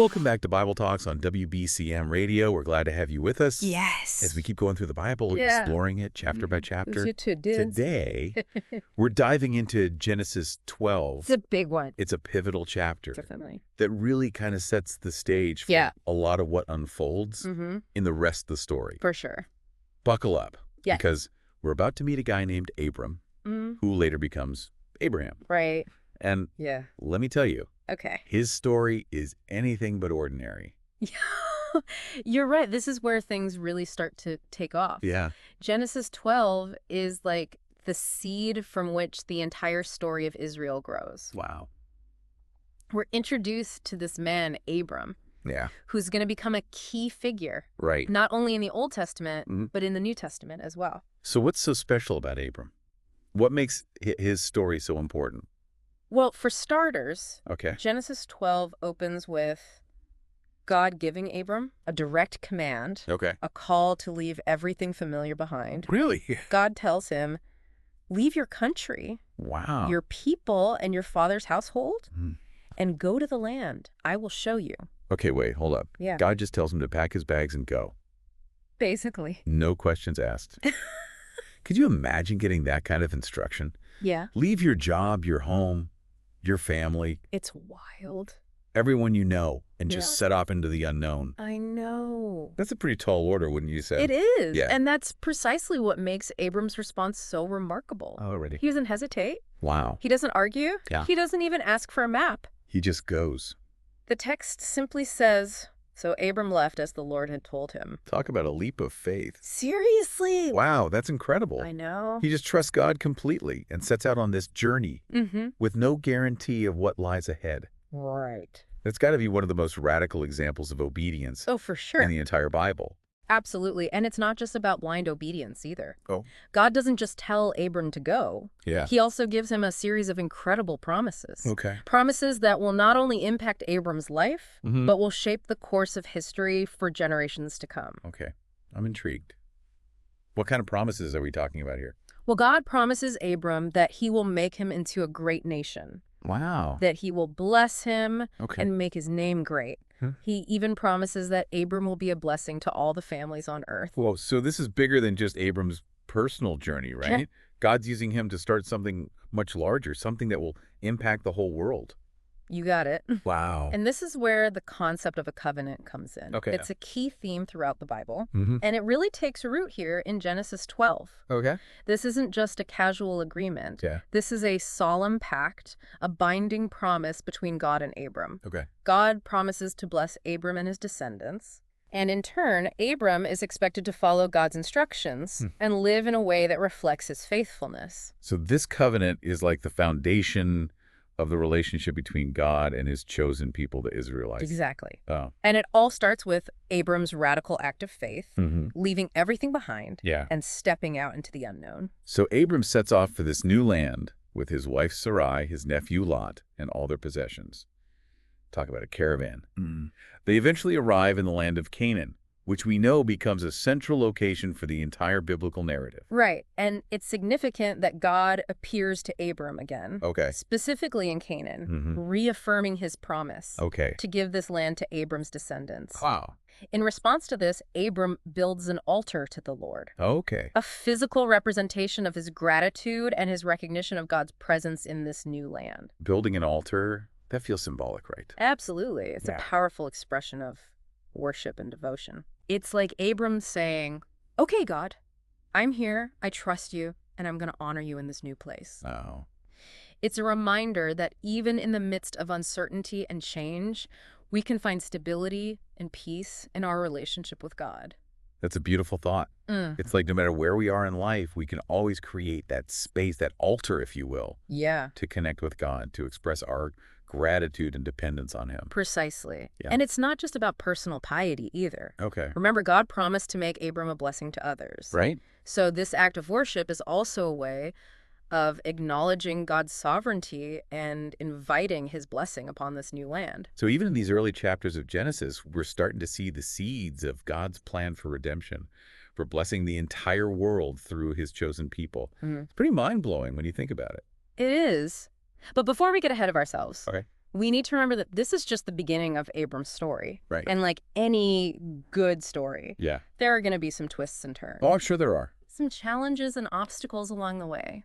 Welcome back to Bible Talks on WBCM Radio. We're glad to have you with us. Yes. As we keep going through the Bible, exploring it chapter by chapter. Today, we're diving into Genesis 12. It's a big one. It's a pivotal chapter. Definitely. That really kind of sets the stage for a lot of what unfolds in the rest of the story. For sure. Buckle up. Yes. Because we're about to meet a guy named Abram, who later becomes Abraham. Right. And let me tell you, his story is anything but ordinary. You're right. This is where things really start to take off. Yeah. Genesis 12 is like the seed from which the entire story of Israel grows. Wow. We're introduced to this man, Abram, who's going to become a key figure. Right. Not only in the Old Testament, but in the New Testament as well. So what's so special about Abram? What makes his story so important? Well, for starters, Genesis 12 opens with God giving Abram a direct command, a call to leave everything familiar behind. Really? God tells him, leave your country, your people, and your father's household, and go to the land I will show you. Okay, wait, hold up. Yeah. God just tells him to pack his bags and go. Basically. No questions asked. Could you imagine getting that kind of instruction? Yeah. Leave your job, your home, your family. It's wild. Everyone you know, and just set off into the unknown. I know. That's a pretty tall order, wouldn't you say? It is. Yeah. And that's precisely what makes Abram's response so remarkable. Oh, already. He doesn't hesitate. Wow. He doesn't argue. Yeah. He doesn't even ask for a map. He just goes. The text simply says, so Abram left as the Lord had told him. Talk about a leap of faith. Seriously? Wow, that's incredible. I know. He just trusts God completely and sets out on this journey with no guarantee of what lies ahead. Right. That's got to be one of the most radical examples of obedience. Oh, for sure. In the entire Bible. Absolutely. And it's not just about blind obedience either. Oh. God doesn't just tell Abram to go. Yeah. He also gives him a series of incredible promises. Okay. Promises that will not only impact Abram's life, but will shape the course of history for generations to come. Okay. I'm intrigued. What kind of promises are we talking about here? Well, God promises Abram that he will make him into a great nation. Wow. That he will bless him and make his name great. He even promises that Abram will be a blessing to all the families on earth. Whoa, so this is bigger than just Abram's personal journey, right? Yeah. God's using him to start something much larger, something that will impact the whole world. You got it. Wow. And this is where the concept of a covenant comes in. Okay. It's a key theme throughout the Bible, and it really takes root here in Genesis 12. Okay. This isn't just a casual agreement. Yeah. This is a solemn pact, a binding promise between God and Abram. Okay. God promises to bless Abram and his descendants. And in turn, Abram is expected to follow God's instructions and live in a way that reflects his faithfulness. So this covenant is like the foundation of the relationship between God and his chosen people, the Israelites. Exactly. Oh. And it all starts with Abram's radical act of faith, leaving everything behind and stepping out into the unknown. So Abram sets off for this new land with his wife Sarai, his nephew Lot, and all their possessions. Talk about a caravan. They eventually arrive in the land of Canaan, which we know becomes a central location for the entire biblical narrative. Right. And it's significant that God appears to Abram again. Okay. Specifically in Canaan, reaffirming his promise to give this land to Abram's descendants. Wow. In response to this, Abram builds an altar to the Lord. Okay. A physical representation of his gratitude and his recognition of God's presence in this new land. Building an altar, that feels symbolic, right? Absolutely. It's a powerful expression of worship and devotion. It's like Abram saying, okay, God, I'm here, I trust you, and I'm going to honor you in this new place. Oh. It's a reminder that even in the midst of uncertainty and change, we can find stability and peace in our relationship with God. That's a beautiful thought. It's like no matter where we are in life, we can always create that space, that altar, if you will, to connect with God, to express our gratitude and dependence on him. Precisely. Yeah. And it's not just about personal piety either. Okay. Remember, God promised to make Abram a blessing to others. Right. So this act of worship is also a way of acknowledging God's sovereignty and inviting his blessing upon this new land. So even in these early chapters of Genesis, we're starting to see the seeds of God's plan for redemption, for blessing the entire world through his chosen people. It's pretty mind-blowing when you think about it. It is. But before we get ahead of ourselves, We need to remember that this is just the beginning of Abram's story. Right. And like any good story, Yeah. there are going to be some twists and turns. Oh, I'm sure there are. Some challenges and obstacles along the way.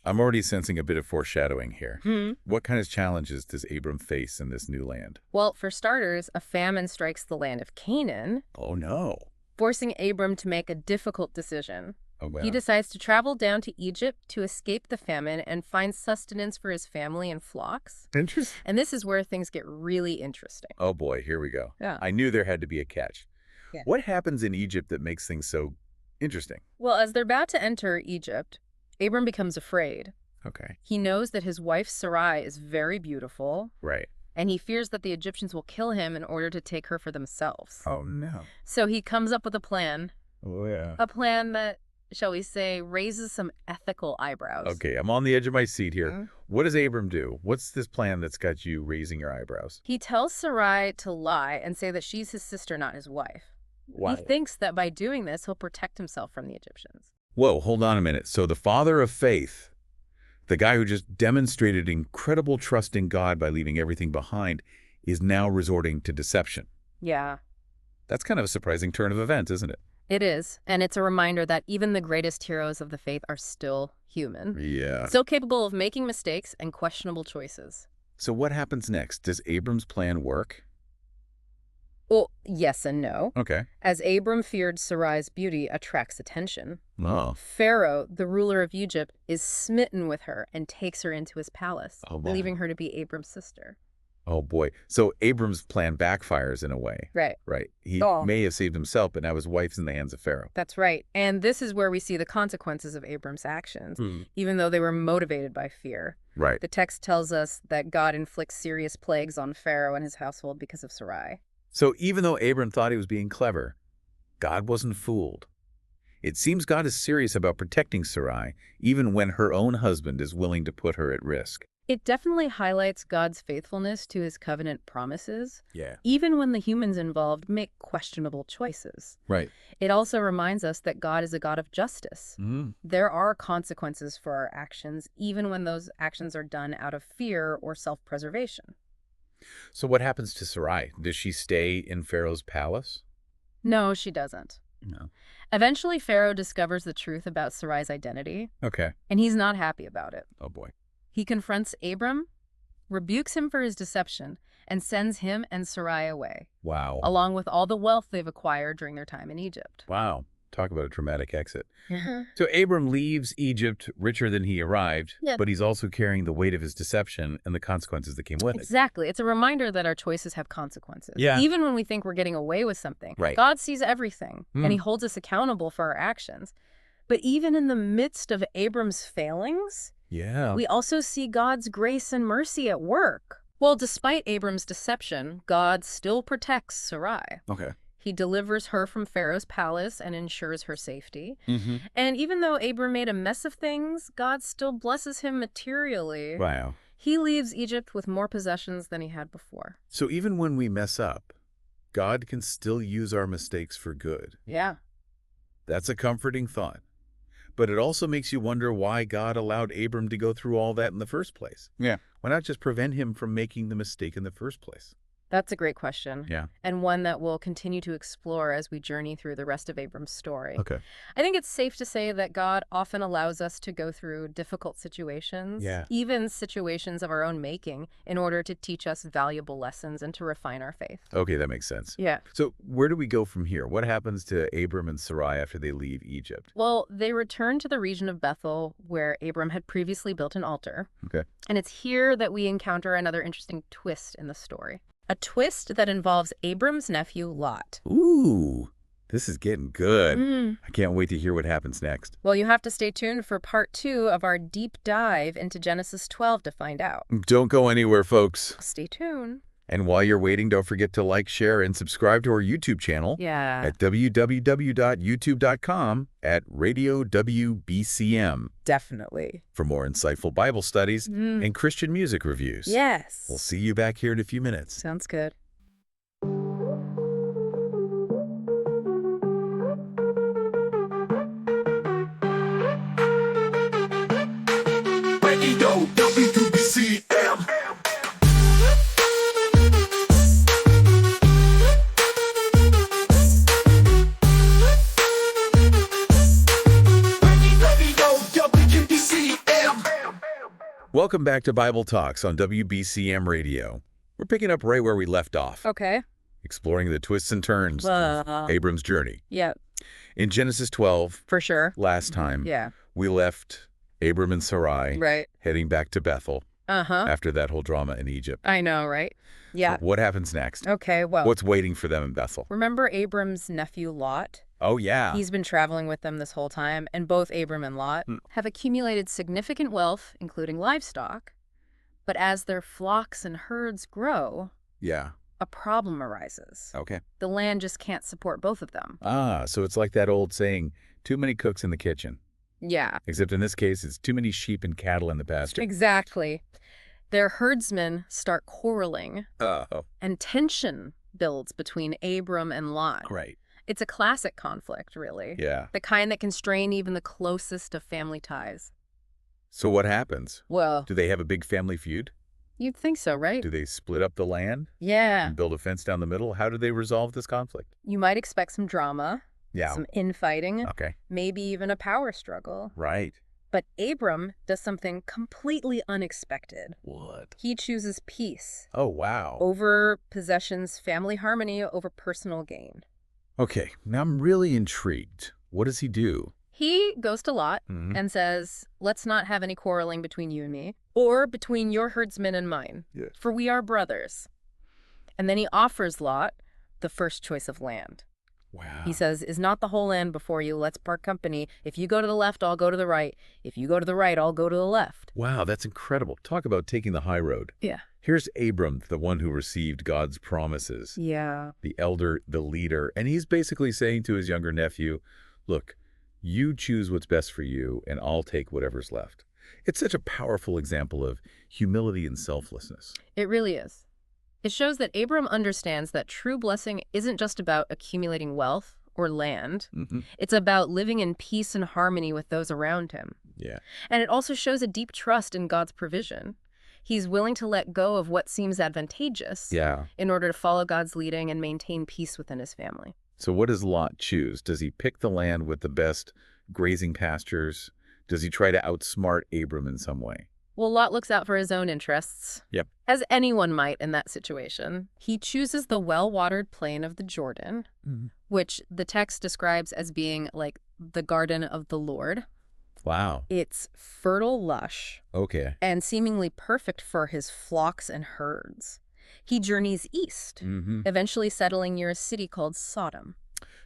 I'm already sensing a bit of foreshadowing here. Hmm. What kind of challenges does Abram face in this new land? Well, for starters, a famine strikes the land of Canaan, Oh, no. forcing Abram to make a difficult decision. Oh, wow. He decides to travel down to Egypt to escape the famine and find sustenance for his family and flocks. Interesting. And this is where things get really interesting. Oh, boy. Here we go. Yeah. I knew there had to be a catch. Yeah. What happens in Egypt that makes things so interesting? Well, as they're about to enter Egypt, Abram becomes afraid. Okay. He knows that his wife Sarai is very beautiful, Right. and he fears that the Egyptians will kill him in order to take her for themselves. Oh, no. So he comes up with a plan Oh, yeah. that, shall we say, raises some ethical eyebrows. Okay, I'm on the edge of my seat here. Mhm. What does Abram do? What's this plan that's got you raising your eyebrows? He tells Sarai to lie and say that she's his sister, not his wife. Why? He thinks that by doing this, he'll protect himself from the Egyptians. Whoa, hold on a minute. So the father of faith, the guy who just demonstrated incredible trust in God by leaving everything behind, is now resorting to deception. Yeah, That's kind of a surprising turn of events, isn't it? it is. And it's a reminder that even the greatest heroes of the faith are still human. Yeah. Still capable of making mistakes and questionable choices. So what happens next? Does Abram's plan work? Well, yes and no. Okay. As Abram feared Sarai's beauty attracts attention, Oh. Pharaoh, the ruler of Egypt, is smitten with her and takes her into his palace, Oh, wow. believing her to be Abram's sister. Oh, boy. So Abram's plan backfires in a way. Right. Right. He Oh. may have saved himself, but now his wife's in the hands of Pharaoh. That's right. And this is where we see the consequences of Abram's actions, even though they were motivated by fear. Right. The text tells us that God inflicts serious plagues on Pharaoh and his household because of Sarai. So even though Abram thought he was being clever, God wasn't fooled. It seems God is serious about protecting Sarai, even when her own husband is willing to put her at risk. It definitely highlights God's faithfulness to his covenant promises, Yeah. even when the humans involved make questionable choices. Right. It also reminds us that God is a God of justice. Mm. There are consequences for our actions, even when those actions are done out of fear or self-preservation. So what happens to Sarai? Does she stay in Pharaoh's palace? No, she doesn't. No. Eventually, Pharaoh discovers the truth about Sarai's identity, Okay. and he's not happy about it. Oh, boy. He confronts Abram, rebukes him for his deception, and sends him and Sarai away, Wow. along with all the wealth they've acquired during their time in Egypt. Wow. Talk about a dramatic exit. So Abram leaves Egypt richer than he arrived, Yeah. but he's also carrying the weight of his deception and the consequences that came with it. Exactly. It's a reminder that our choices have consequences. Yeah. Even when we think we're getting away with something, Right. God sees everything, and he holds us accountable for our actions. But even in the midst of Abram's failings, Yeah. we also see God's grace and mercy at work. Well, despite Abram's deception, God still protects Sarai. Okay. He delivers her from Pharaoh's palace and ensures her safety. Mm-hmm. And even though Abram made a mess of things, God still blesses him materially. Wow. He leaves Egypt with more possessions than he had before. So even when we mess up, God can still use our mistakes for good. Yeah. That's a comforting thought. But it also makes you wonder why God allowed Abram to go through all that in the first place. Yeah. Why not just prevent him from making the mistake in the first place? That's a great question. Yeah. And one that we'll continue to explore as we journey through the rest of Abram's story. Okay. I think it's safe to say that God often allows us to go through difficult situations, Yeah. even situations of our own making, in order to teach us valuable lessons and to refine our faith. Okay, that makes sense. Yeah. So where do we go from here? What happens to Abram and Sarai after they leave Egypt? Well, they return to the region of Bethel where Abram had previously built an altar. Okay. And it's here that we encounter another interesting twist in the story. A twist that involves Abram's nephew, Lot. Ooh, this is getting good. I can't wait to hear what happens next. Well, you have to stay tuned for part 2 of our deep dive into Genesis 12 to find out. Don't go anywhere, folks. Stay tuned. And while you're waiting, don't forget to like, share, and subscribe to our YouTube channel Yeah. at www.youtube.com at Radio WBCM Definitely. for more insightful Bible studies and Christian music reviews. Yes. We'll see you back here in a few minutes. Sounds good. Radio WBCM. Welcome back to Bible Talks on WBCM Radio. We're picking up right where we left off, Okay. exploring the twists and turns of Abram's journey. Yeah, In Genesis 12, for sure. last time, Yeah. we left Abram and Sarai Right. heading back to Bethel Uh-huh. after that whole drama in Egypt. I know, right? Yeah. So what happens next? Okay, well, What's waiting for them in Bethel? remember Abram's nephew Lot? Oh, yeah. He's been traveling with them this whole time, and both Abram and Lot have accumulated significant wealth, including livestock. But as their flocks and herds grow, Yeah. a problem arises. Okay. The land just can't support both of them. Ah, so it's like that old saying, too many cooks in the kitchen. Yeah, Except in this case, it's too many sheep and cattle in the pasture. exactly. Their herdsmen start quarreling, Oh, and tension builds between Abram and Lot. right. It's a classic conflict, really. Yeah. The kind that can strain even the closest of family ties. So what happens? Well, Do they have a big family feud? you'd think so, right? Do they split up the land Yeah. and build a fence down the middle? How do they resolve this conflict? You might expect some drama, Yeah. some infighting, Okay. maybe even a power struggle. Right. But Abram does something completely unexpected. What? He chooses peace Oh, wow. over possessions, family harmony over personal gain. Okay, now I'm really intrigued. What does he do? He goes to Lot Mhm. and says, let's not have any quarreling between you and me, or between your herdsmen and mine, Yeah. for we are brothers. And then he offers Lot the first choice of land. Wow. He says, is not the whole land before you? Let's part company. If you go to the left, I'll go to the right. If you go to the right, I'll go to the left. Wow, that's incredible. Talk about taking the high road. Yeah. Here's Abram, the one who received God's promises, Yeah. the elder, the leader, and he's basically saying to his younger nephew, look, you choose what's best for you, and I'll take whatever's left. It's such a powerful example of humility and selflessness. It really is. It shows that Abram understands that true blessing isn't just about accumulating wealth or land. Mm-hmm. It's about living in peace and harmony with those around him. Yeah. And it also shows a deep trust in God's provision. He's willing to let go of what seems advantageous Yeah. in order to follow God's leading and maintain peace within his family. So what does Lot choose? Does he pick the land with the best grazing pastures? Does he try to outsmart Abram in some way? Well, Lot looks out for his own interests. Yep. As anyone might in that situation. He chooses the well-watered plain of the Jordan, which the text describes as being like the garden of the Lord. Wow. It's fertile, lush, Okay. and seemingly perfect for his flocks and herds. He journeys east, Mm-hmm. eventually settling near a city called Sodom.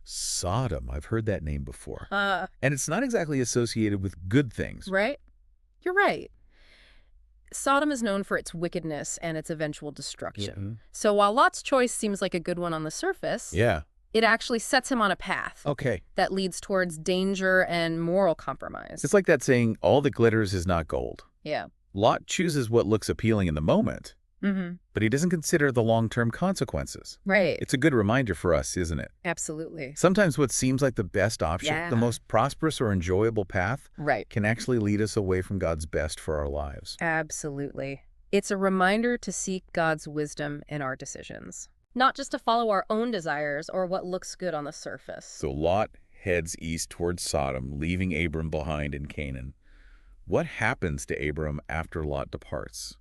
Sodom. I've heard that name before. Uh, And it's not exactly associated with good things. right? You're right. Sodom is known for its wickedness and its eventual destruction. So while Lot's choice seems like a good one on the surface, Yeah. it actually sets him on a path Okay. that leads towards danger and moral compromise. It's like that saying, all that glitters is not gold. Yeah. Lot chooses what looks appealing in the moment, Mm-hmm. but he doesn't consider the long-term consequences. Right. It's a good reminder for us, isn't it? Absolutely. Sometimes what seems like the best option, Yeah. the most prosperous or enjoyable path, Right. can actually lead us away from God's best for our lives. Absolutely. It's a reminder to seek God's wisdom in our decisions, not just to follow our own desires or what looks good on the surface. So Lot heads east towards Sodom, leaving Abram behind in Canaan. What happens to Abram after Lot departs?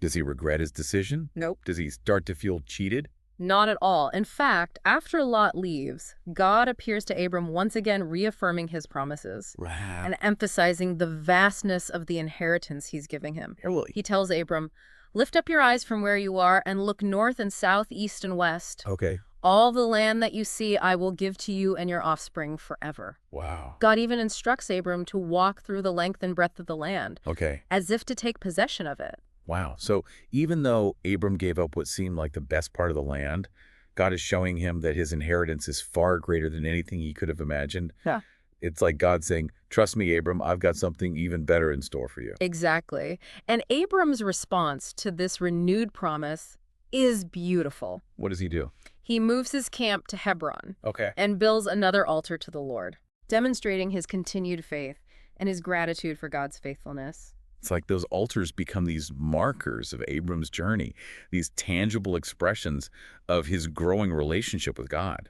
Does he regret his decision? Nope. Does he start to feel cheated? Not at all. In fact, after Lot leaves, God appears to Abram once again, reaffirming his promises Wow. and emphasizing the vastness of the inheritance he's giving him. He tells Abram, lift up your eyes from where you are and look north and south, east and west. Okay. All the land that you see I will give to you and your offspring forever. Wow. God even instructs Abram to walk through the length and breadth of the land, Okay. as if to take possession of it. Wow. So even though Abram gave up what seemed like the best part of the land, God is showing him that his inheritance is far greater than anything he could have imagined. Yeah. It's like God saying, trust me, Abram, I've got something even better in store for you. Exactly. And Abram's response to this renewed promise is beautiful. What does he do? He moves his camp to Hebron Okay. and builds another altar to the Lord, demonstrating his continued faith and his gratitude for God's faithfulness. It's like those altars become these markers of Abram's journey, these tangible expressions of his growing relationship with God.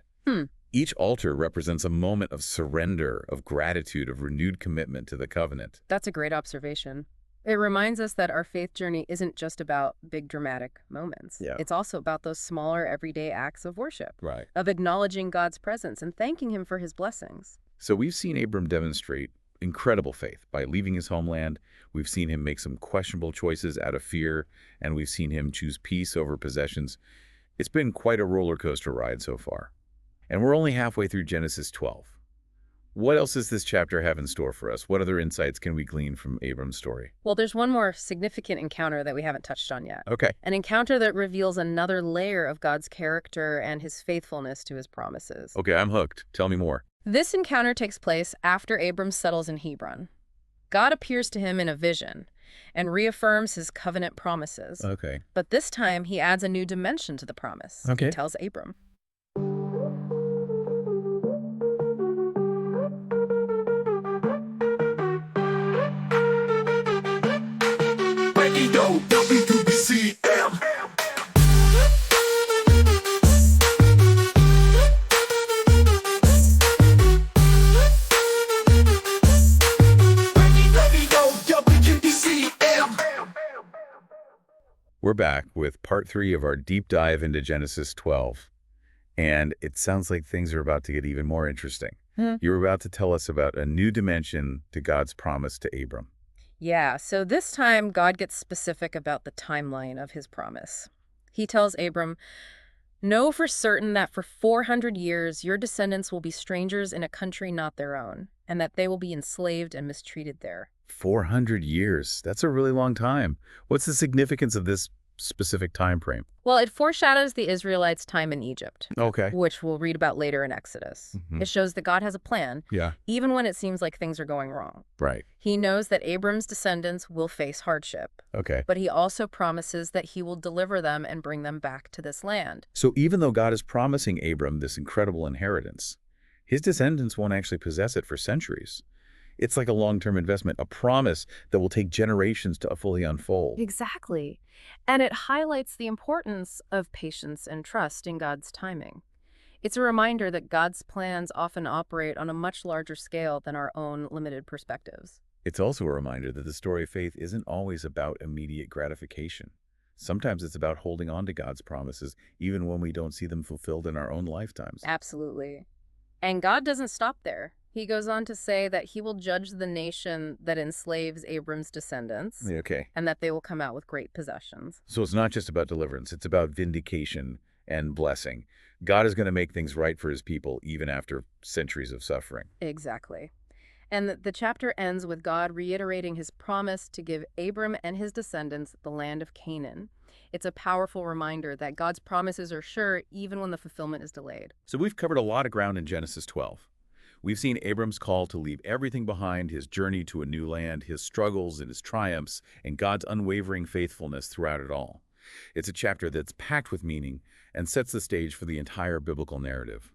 Each altar represents a moment of surrender, of gratitude, of renewed commitment to the covenant. That's a great observation. It reminds us that our faith journey isn't just about big dramatic moments. Yeah. It's also about those smaller everyday acts of worship, Right. of acknowledging God's presence and thanking him for his blessings. So we've seen Abram demonstrate incredible faith by leaving his homeland. We've seen him make some questionable choices out of fear, and we've seen him choose peace over possessions. It's been quite a roller coaster ride so far. And we're only halfway through Genesis 12. What else does this chapter have in store for us? What other insights can we glean from Abram's story? Well, there's one more significant encounter that we haven't touched on yet. Okay. An encounter that reveals another layer of God's character and his faithfulness to his promises. Okay, I'm hooked. Tell me more. This encounter takes place after Abram settles in Hebron. God appears to him in a vision and reaffirms his covenant promises. Okay. But this time, he adds a new dimension to the promise. Okay. He tells Abram, WBCM. We're back with part 3 of our deep dive into Genesis 12. And it sounds like things are about to get even more interesting. You're about to tell us about a new dimension to God's promise to Abram. Yeah, so this time God gets specific about the timeline of his promise. He tells Abram, "Know for certain that for 400 years your descendants will be strangers in a country not their own, and that they will be enslaved and mistreated there." 400 years. That's a really long time. What's the significance of this specific time frame? Well, it foreshadows the Israelites' time in Egypt, Okay. which we'll read about later in Exodus. Mhm. It shows that God has a plan, Yeah. even when it seems like things are going wrong. Right. He knows that Abram's descendants will face hardship, Okay. but he also promises that he will deliver them and bring them back to this land. So even though God is promising Abram this incredible inheritance, his descendants won't actually possess it for centuries. It's like a long-term investment, a promise that will take generations to fully unfold. Exactly. And it highlights the importance of patience and trust in God's timing. It's a reminder that God's plans often operate on a much larger scale than our own limited perspectives. It's also a reminder that the story of faith isn't always about immediate gratification. Sometimes it's about holding on to God's promises, even when we don't see them fulfilled in our own lifetimes. Absolutely. And God doesn't stop there. He goes on to say that he will judge the nation that enslaves Abram's descendants, Okay. and that they will come out with great possessions. So it's not just about deliverance, it's about vindication and blessing. God is going to make things right for his people, even after centuries of suffering. Exactly. And the chapter ends with God reiterating his promise to give Abram and his descendants the land of Canaan. It's a powerful reminder that God's promises are sure even when the fulfillment is delayed. So we've covered a lot of ground in Genesis 12. We've seen Abram's call to leave everything behind, his journey to a new land, his struggles and his triumphs, and God's unwavering faithfulness throughout it all. It's a chapter that's packed with meaning and sets the stage for the entire biblical narrative.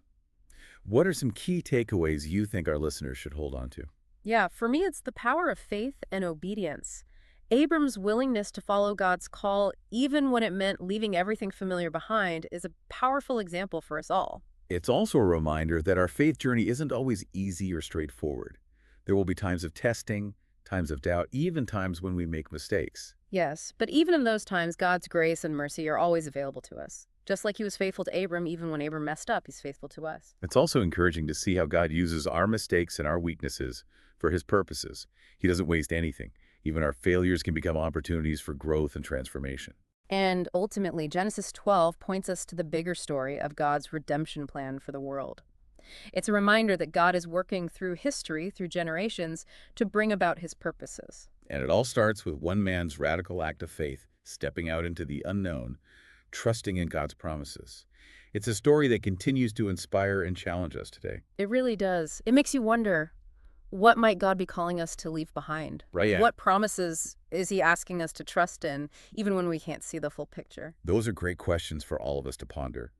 What are some key takeaways you think our listeners should hold on to? Yeah, for me, it's the power of faith and obedience. Abram's willingness to follow God's call, even when it meant leaving everything familiar behind, is a powerful example for us all. It's also a reminder that our faith journey isn't always easy or straightforward. There will be times of testing, times of doubt, even times when we make mistakes. Yes, but even in those times, God's grace and mercy are always available to us. Just like he was faithful to Abram, even when Abram messed up, he's faithful to us. It's also encouraging to see how God uses our mistakes and our weaknesses for his purposes. He doesn't waste anything. Even our failures can become opportunities for growth and transformation. And ultimately, Genesis 12 points us to the bigger story of God's redemption plan for the world. It's a reminder that God is working through history, through generations, to bring about his purposes. And it all starts with one man's radical act of faith, stepping out into the unknown, trusting in God's promises. It's a story that continues to inspire and challenge us today. It really does. It makes you wonder, what might God be calling us to leave behind? Right, yeah. What promises is he asking us to trust in, even when we can't see the full picture? Those are great questions for all of us to ponder.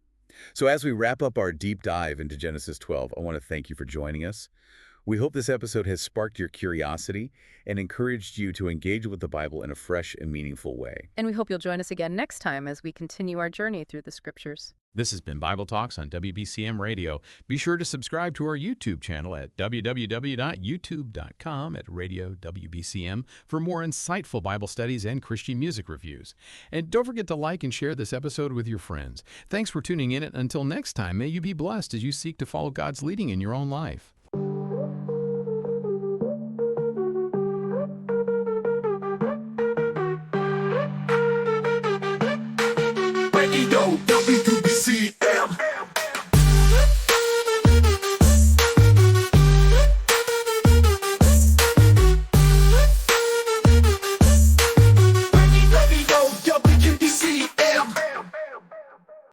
So as we wrap up our deep dive into Genesis 12, I want to thank you for joining us. We hope this episode has sparked your curiosity and encouraged you to engage with the Bible in a fresh and meaningful way. And we hope you'll join us again next time as we continue our journey through the scriptures. This has been Bible Talks on WBCM Radio. Be sure to subscribe to our YouTube channel at www.youtube.com/Radio-WBCM for more insightful Bible studies and Christian music reviews. And don't forget to like and share this episode with your friends. Thanks for tuning in, and until next time, may you be blessed as you seek to follow God's leading in your own life.